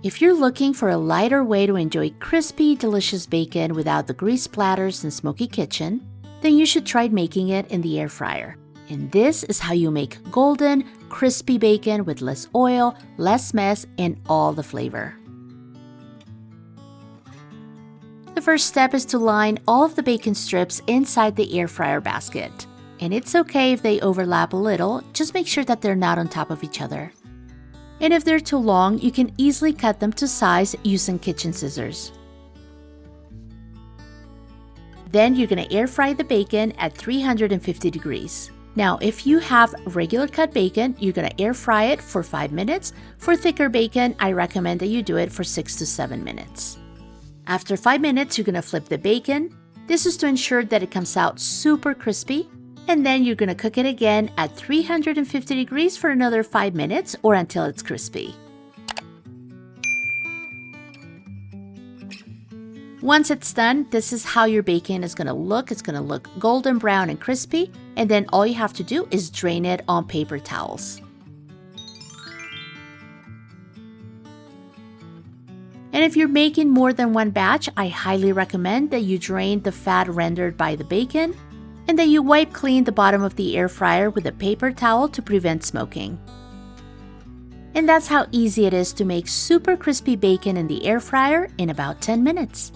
If you're looking for a lighter way to enjoy crispy, delicious bacon without the grease splatters and smoky kitchen, then you should try making it in the air fryer. And this is how you make golden, crispy bacon with less oil, less mess, and all the flavor. The first step is to line all of the bacon strips inside the air fryer basket. And it's okay if they overlap a little, just make sure that they're not on top of each other. And if they're too long, you can easily cut them to size using kitchen scissors. Then you're going to air fry the bacon at 350 degrees. Now, if you have regular cut bacon, you're going to air fry it for 5 minutes. For thicker bacon, I recommend that you do it for 6 to 7 minutes. After 5 minutes, you're going to flip the bacon. This is to ensure that it comes out super crispy. And then you're going to cook it again at 350 degrees for another 5 minutes or until it's crispy. Once it's done, this is how your bacon is going to look. It's going to look golden brown and crispy. And then all you have to do is drain it on paper towels. And if you're making more than one batch, I highly recommend that you drain the fat rendered by the bacon and that you wipe clean the bottom of the air fryer with a paper towel to prevent smoking. And that's how easy it is to make super crispy bacon in the air fryer in about 10 minutes.